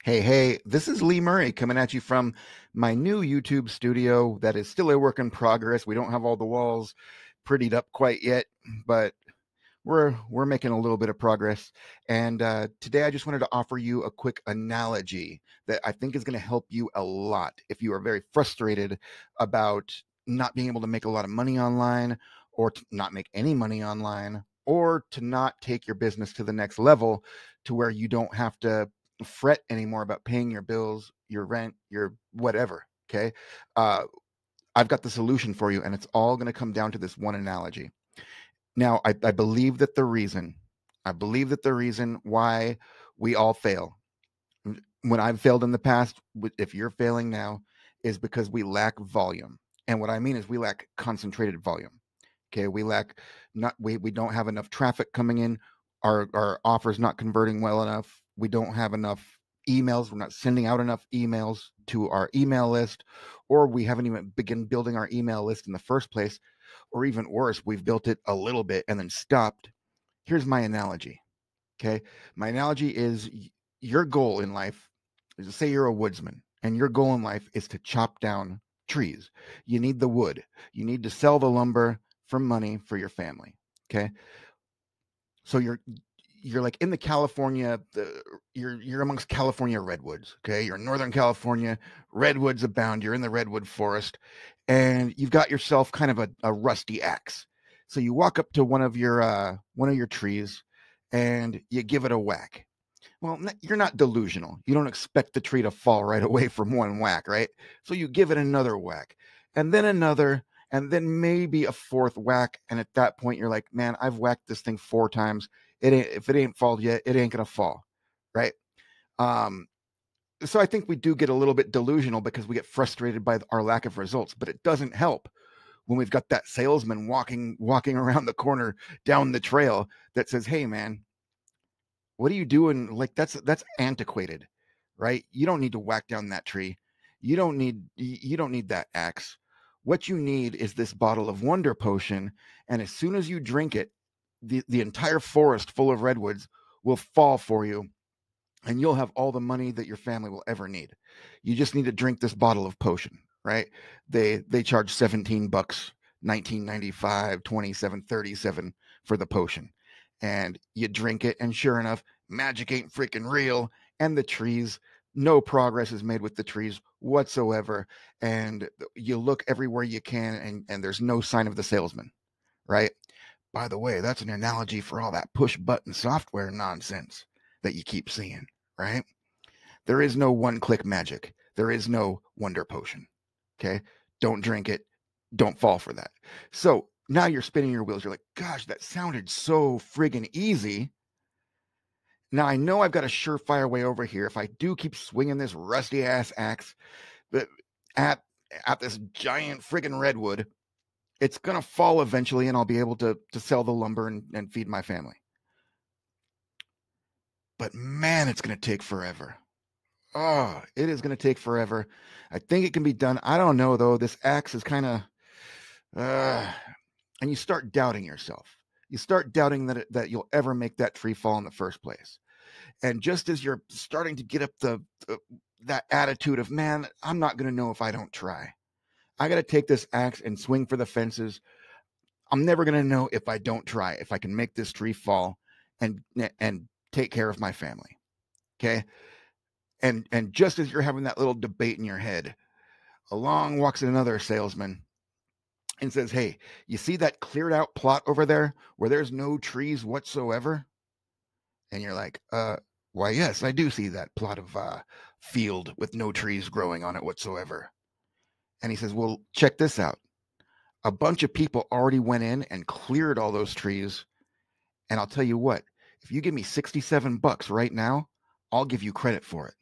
Hey, this is Lee Murray coming at you from my new YouTube studio that is still a work in progress. We don't have all the walls prettied up quite yet, but we're making a little bit of progress. And today I just wanted to offer you a quick analogy that I think is going to help you a lot if you are very frustrated about not being able to make a lot of money online, or to not make any money online, or to not take your business to the next level to where you don't have to fret anymore about paying your bills, your rent, your whatever. Okay. Uh, I've got the solution for you, and it's all going to come down to this one analogy. Now, I believe that the reason why we all fail, when I've failed in the past, if you're failing now, is because we lack volume. And what I mean is we lack concentrated volume. Okay, we don't have enough traffic coming in. Our offers not converting well enough. We don't have enough emails. We're not sending out enough emails to our email list, or we haven't even begun building our email list in the first place, or even worse, we've built it a little bit and then stopped. Here's my analogy. Okay, my analogy is your goal in life is to say you're a woodsman, and your goal in life is to chop down trees. You need the wood. You need to sell the lumber for money for your family. Okay, so you're like in the California, you're amongst California redwoods. Okay, you're in Northern California, redwoods abound. You're in the redwood forest, and you've got yourself kind of a rusty axe. So you walk up to one of your trees, and you give it a whack. Well, you're not delusional. You don't expect the tree to fall right away from one whack, right? So you give it another whack, and then another, and then maybe a fourth whack. And at that point, you're like, man, I've whacked this thing 4 times. If it ain't fall yet, it ain't gonna fall, right? Um, so I think we do get a little bit delusional because we get frustrated by our lack of results, but it doesn't help when we've got that salesman walking around the corner down the trail that says, "Hey, man, what are you doing? Like that's antiquated, right? You don't need to whack down that tree. You don't need that axe. What you need is this bottle of Wonder Potion, and as soon as you drink it, the entire forest full of redwoods will fall for you, and you'll have all the money that your family will ever need. You just need to drink this bottle of potion, right? They charge $17, 19.95, 27, 37 for the potion. And you drink it, and sure enough, magic ain't freaking real, and the trees, no progress is made with the trees whatsoever. And you look everywhere you can, and there's no sign of the salesman, right? By the way, that's an analogy for all that push button software nonsense that you keep seeing, right? There is no one click magic. There is no Wonder Potion. Okay. Don't drink it. Don't fall for that. So now you're spinning your wheels. You're like, gosh, that sounded so friggin' easy. Now I know I've got a surefire way over here. If I do keep swinging this rusty ass axe at, at this giant friggin' redwood, it's going to fall eventually, and I'll be able to sell the lumber and feed my family. But man, it's going to take forever. Oh, it is going to take forever. I think it can be done. I don't know though. This axe is kind of, uh, and you start doubting yourself. You start doubting that you'll ever make that tree fall in the first place. And just as you're starting to get up that attitude of, man, I'm not going to know if I don't try. I got to take this axe and swing for the fences. I'm never going to know if I don't try, if I can make this tree fall and and take care of my family. Okay? And just as you're having that little debate in your head, along walks another salesman and says, "Hey, you see that cleared out plot over there where there's no trees whatsoever?" And you're like, why, yes, I do see that plot of field with no trees growing on it whatsoever." And he says, "Well, check this out. A bunch of people already went in and cleared all those trees. And I'll tell you what, if you give me $67 right now, I'll give you credit for it."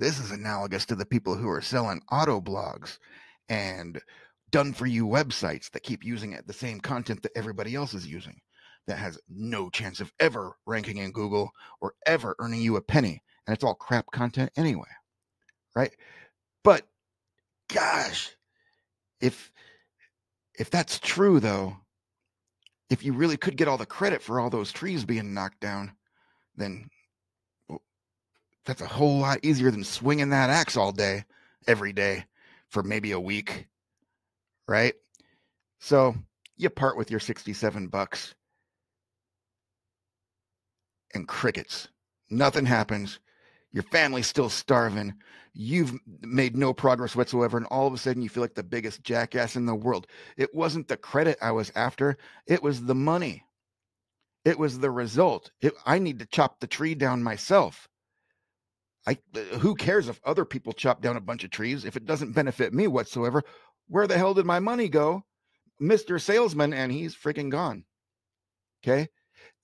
This is analogous to the people who are selling auto blogs and done for you websites that keep using the same content that everybody else is using, that has no chance of ever ranking in Google or ever earning you a penny. And it's all crap content anyway, right? But gosh, if if that's true though, if you really could get all the credit for all those trees being knocked down, then That's a whole lot easier than swinging that axe all day, every day, for maybe a week, right? So you part with your 67 bucks and crickets. Nothing happens. Your family's still starving. You've made no progress whatsoever. And all of a sudden, you feel like the biggest jackass in the world. It wasn't the credit I was after, it was the money. It was the result. I need to chop the tree down myself. Who cares if other people chop down a bunch of trees? If it doesn't benefit me whatsoever, where the hell did my money go? Mr. Salesman, and he's freaking gone. Okay.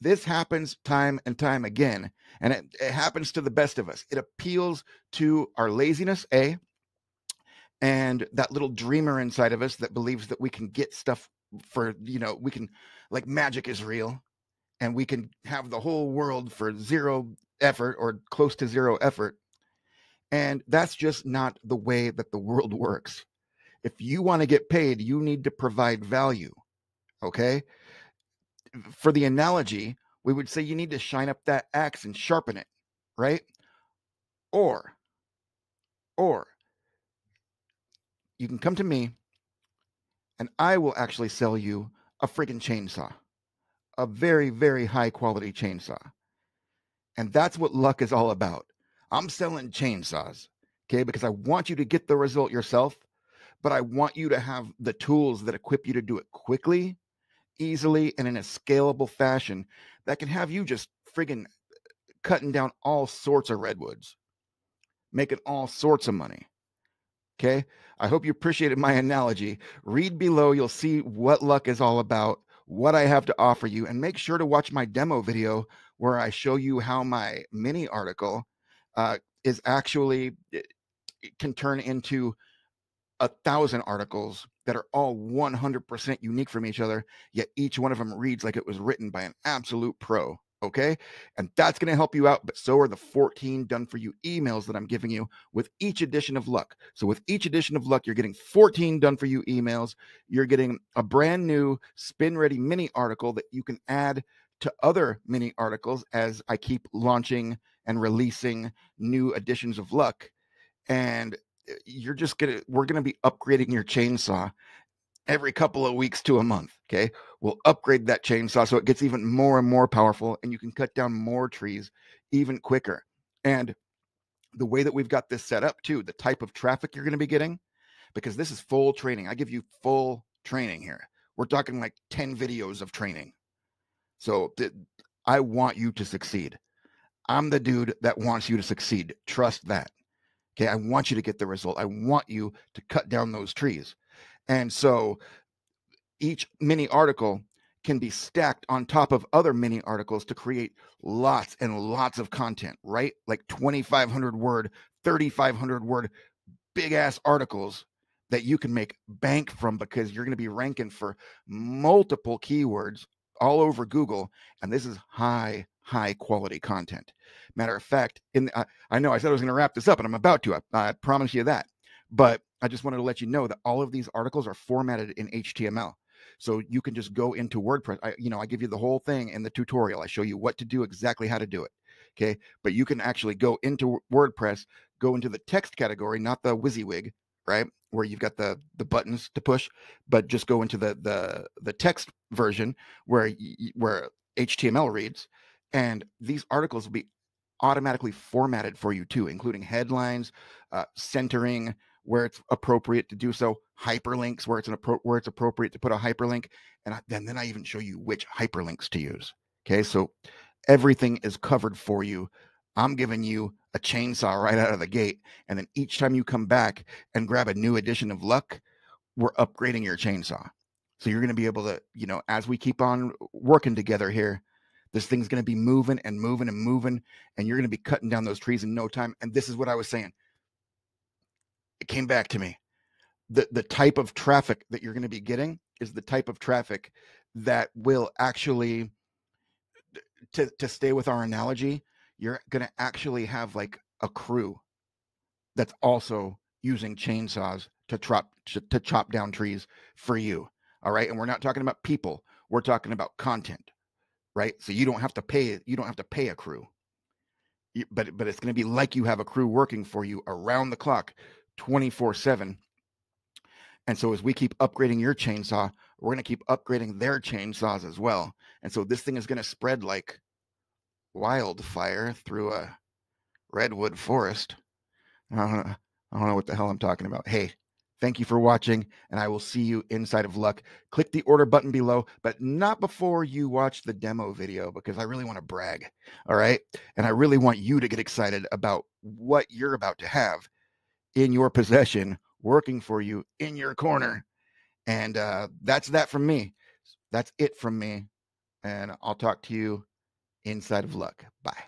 This happens time and time again, and it happens to the best of us. It appeals to our laziness, and that little dreamer inside of us that believes that we can get stuff for, we can, like, magic is real, and we can have the whole world for zero effort or close to zero effort. And that's just not the way that the world works. If you want to get paid, you need to provide value. Okay. For the analogy, we would say you need to shine up that axe and sharpen it, right? Or you can come to me and I will actually sell you a friggin' chainsaw, a very, very high quality chainsaw. And that's what luck is all about. I'm selling chainsaws, okay, because I want you to get the result yourself, but I want you to have the tools that equip you to do it quickly, easily, and in a scalable fashion that can have you just friggin' cutting down all sorts of redwoods, making all sorts of money. Okay. I hope you appreciated my analogy. Read below. You'll see what luck is all about, what I have to offer you, and make sure to watch my demo video where I show you how my mini article is actually, it can turn into 1,000 articles that are all 100% unique from each other, yet each one of them reads like it was written by an absolute pro. Okay. And that's going to help you out. But so are the 14 done for you emails that I'm giving you with each edition of Luck. So with each edition of Luck, you're getting 14 done for you emails. You're getting a brand new spin ready mini article that you can add to other mini articles as I keep launching and releasing new editions of Luck. And we're going to be upgrading your chainsaw every couple of weeks to a month. Okay. We'll upgrade that chainsaw so it gets even more and more powerful and you can cut down more trees even quicker. And the way that we've got this set up too, the type of traffic you're going to be getting, because this is full training. I give you full training here. We're talking like 10 videos of training. So I want you to succeed. I'm the dude that wants you to succeed. Trust that. Okay. I want you to get the result. I want you to cut down those trees. And so each mini article can be stacked on top of other mini articles to create lots and lots of content, right? Like 2,500 word, 3,500 word, big ass articles that you can make bank from because you're going to be ranking for multiple keywords all over Google. And this is high quality content. Matter of fact, I know I said I was going to wrap this up and I'm about to, I promise you that, but I just wanted to let you know that all of these articles are formatted in HTML. So you can just go into WordPress. I give you the whole thing in the tutorial. I show you what to do, exactly how to do it. Okay. But you can actually go into WordPress, go into the text category, not the WYSIWYG, right? Where you've got the buttons to push, but just go into the text version where HTML reads, and these articles will be automatically formatted for you too, including headlines, centering where it's appropriate to do so, hyperlinks where it's appropriate to put a hyperlink, and then I even show you which hyperlinks to use. Okay, so everything is covered for you. I'm giving you a chainsaw right out of the gate, and then each time you come back and grab a new edition of Luck, we're upgrading your chainsaw. So you're going to be able to, as we keep on working together here, this thing's going to be moving and moving and moving, and you're going to be cutting down those trees in no time. And this is what I was saying. It came back to me. The type of traffic that you're going to be getting is the type of traffic that will actually, to stay with our analogy, you're going to actually have like a crew that's also using chainsaws to chop down trees for you. All right. And we're not talking about people. We're talking about content, right? So you don't have to pay a crew. but it's going to be like you have a crew working for you around the clock, 24/7. And so as we keep upgrading your chainsaw, we're going to keep upgrading their chainsaws as well. And so this thing is going to spread like wildfire through a redwood forest. I don't know what the hell I'm talking about. Hey, thank you for watching, and I will see you inside of Luck. Click the order button below, but not before you watch the demo video, because I really want to brag. All right. And I really want you to get excited about what you're about to have in your possession, working for you in your corner. And that's that from me. That's it from me. And I'll talk to you inside of Luck. Bye.